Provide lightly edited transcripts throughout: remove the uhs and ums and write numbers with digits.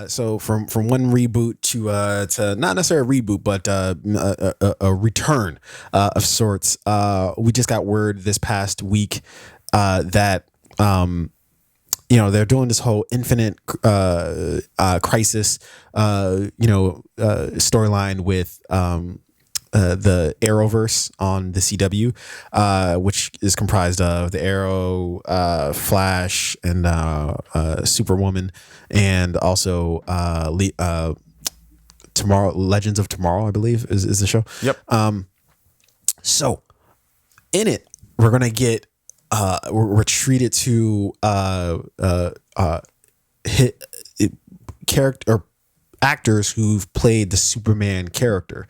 So from one reboot to not necessarily a reboot, but a return of sorts. We just got word this past week that they're doing this whole infinite crisis storyline with the Arrowverse on the CW, which is comprised of the Arrow, Flash, and Superwoman, and also Tomorrow, Legends of Tomorrow, I believe is the show. Yep. So in it, we're gonna get we're treated to character or actors who've played the Superman character,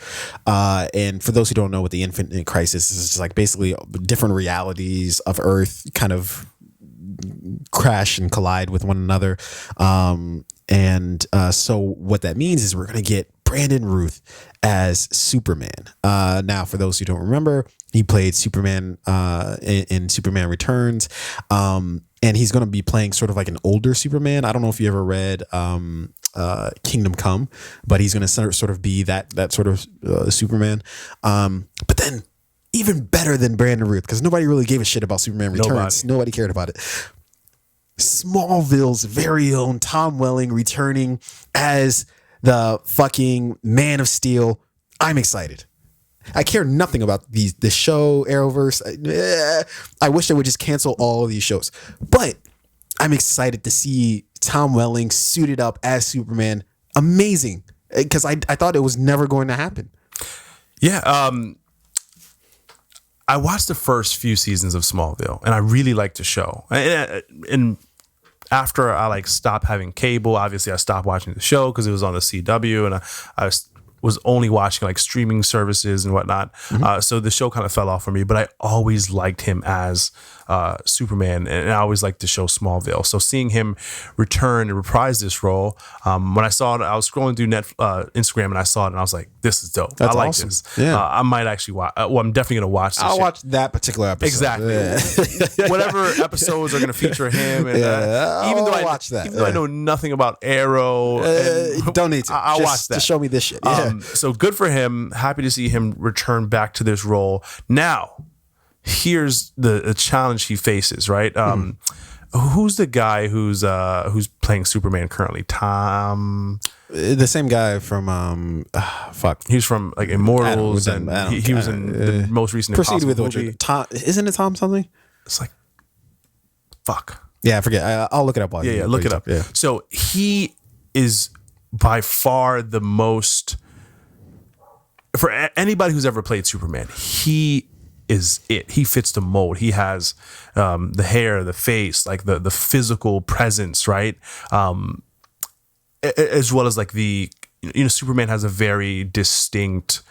and for those who don't know what the Infinite Crisis is, just like basically different realities of Earth kind of crash and collide with one another, so what that means is we're gonna get Brandon Routh as Superman. Now, for those who don't remember, he played Superman in Superman Returns, and he's going to be playing sort of like an older Superman. I don't know if you ever read Kingdom Come, but he's going to sort of be that sort of Superman. But then even better than Brandon Routh, because nobody really gave a shit about Superman Returns. Nobody cared about it. Smallville's very own Tom Welling returning as the fucking Man of Steel. I'm excited. I care nothing about the show Arrowverse. I wish they would just cancel all of these shows. But I'm excited to see Tom Welling suited up as Superman. Amazing. Because I thought it was never going to happen. Yeah. I watched the first few seasons of Smallville, and I really liked the show. And after I stopped having cable, obviously I stopped watching the show because it was on the CW, and I was only watching streaming services and whatnot. Mm-hmm. So the show kind of fell off for me, but I always liked him as Superman, and I always liked the show Smallville. So seeing him return and reprise this role, when I saw it, I was scrolling through Instagram and I saw it and I was like, this is dope. That's I like awesome. this. Yeah. I might actually watch. I'm definitely going to watch this. I'll watch that particular episode. Exactly. Yeah. Whatever episodes are going to feature him. And, even though I know nothing about Arrow. Don't need to. I'll watch that. Just show me this shit. Yeah. So good for him. Happy to see him return back to this role. Now, here's the challenge he faces, right? Who's the guy who's playing Superman currently? Tom, the same guy from He's from Immortals, he was in the most recent proceed with movie. Tom, isn't it Tom something? It's fuck. Yeah, I forget. I'll look it up. Look it up. Yeah. So he is by far the most, for anybody who's ever played Superman, he is it. He fits the mold. He has the hair, the face, the physical presence, right? As well as Superman has a very distinct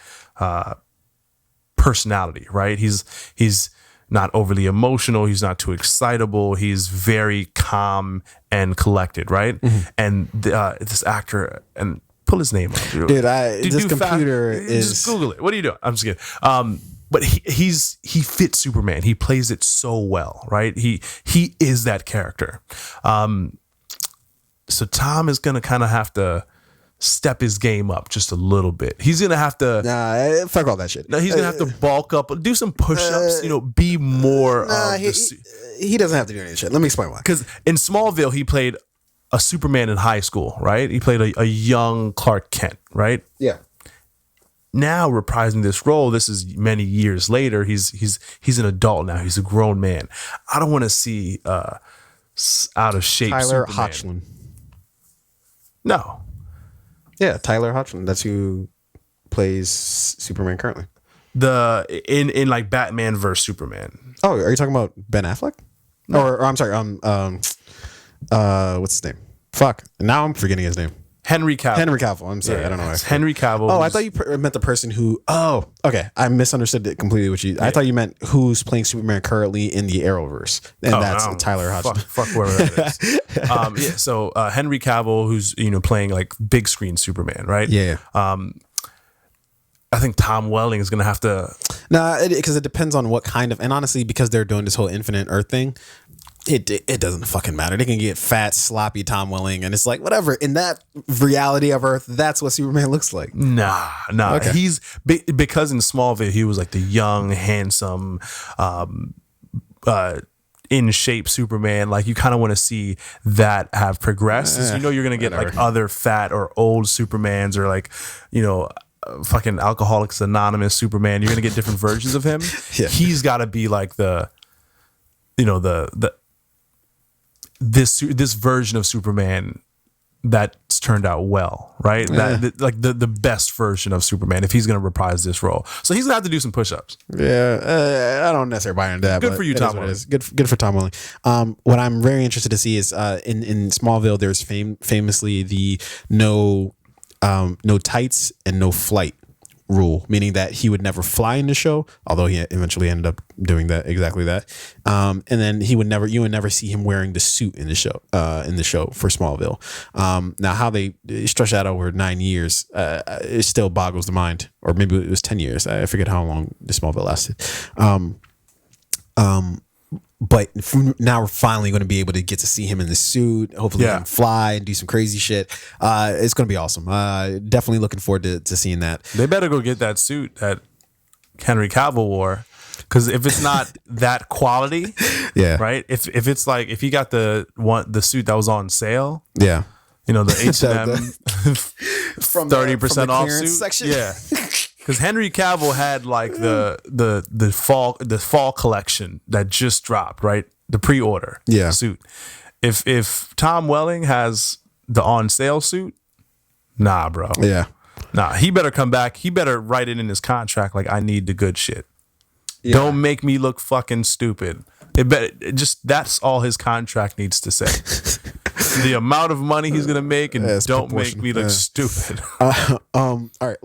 personality, right? He's not overly emotional. He's not too excitable. He's very calm and collected, right? Mm-hmm. And this actor, and pull his name up, dude. This computer is just Google it. What are you doing? I'm just kidding. But he fits Superman. He plays it so well, right? He is that character. So Tom is gonna kind of have to step his game up just a little bit. He's gonna have to fuck all that shit. No, he's gonna have to bulk up, do some push-ups. Be more. He doesn't have to do any shit. Let me explain why. Because in Smallville, he played a Superman in high school, right? He played a young Clark Kent, right? Yeah. Now reprising this role, this is many years later. He's an adult now. He's a grown man. I don't want to see out of shape Tyler Superman. Hoechlin. No. Yeah, Tyler Hoechlin. That's who plays Superman currently. In Batman versus Superman. Oh, are you talking about Ben Affleck? No. Or I'm sorry. What's his name? Fuck. Now I'm forgetting his name. Henry Cavill. I'm sorry. I don't know. Henry Cavill. Oh, I thought you meant the person who. Oh, okay. I misunderstood it completely. I thought you meant who's playing Superman currently in the Arrowverse, and that's Tyler Hoechlin. Fuck whoever that is. So Henry Cavill, who's playing big screen Superman, right? Yeah. I think Tom Welling is gonna have to. Nah, because it depends on what kind of, and honestly, because they're doing this whole Infinite Earth thing. It doesn't fucking matter. They can get fat, sloppy Tom Welling, and it's like whatever. In that reality of Earth, that's what Superman looks like. Nah. Okay. He's because in Smallville he was like the young, handsome, in shape Superman. Like you kind of want to see that have progressed. 'Cause you know you're gonna get like other fat or old Supermans or like fucking Alcoholics Anonymous Superman. You're gonna get different versions of him. Yeah. He's got to be like this version of Superman that's turned out well, right? Like the best version of Superman if he's going to reprise this role. So he's going to have to do some push-ups. Yeah, I don't necessarily buy into that. Good for you, Tom Welling. Good for Tom Welling. What I'm very interested to see is in Smallville, there's famously the no tights and no flight rule, meaning that he would never fly in the show, although he eventually ended up doing exactly that. And then you would never see him wearing the suit in the show for Smallville. Now how they stretch that over 9 years, it still boggles the mind, or maybe it was 10 years. I forget how long the Smallville lasted. But now we're finally going to be able to get to see him in the suit. Hopefully, he can fly and do some crazy shit. It's going to be awesome. Definitely looking forward to seeing that. They better go get that suit that Henry Cavill wore, because if it's not that quality, right? If it's like if he got the suit that was on sale, the H&M from 30% off suit section. Yeah. Because Henry Cavill had like the fall collection that just dropped, right? The pre-order suit. If Tom Welling has the on sale suit, nah, bro. Yeah. Nah, he better come back. He better write it in his contract like I need the good shit. Yeah. Don't make me look fucking stupid. That's all his contract needs to say. The amount of money he's gonna make, and don't make me look stupid. All right.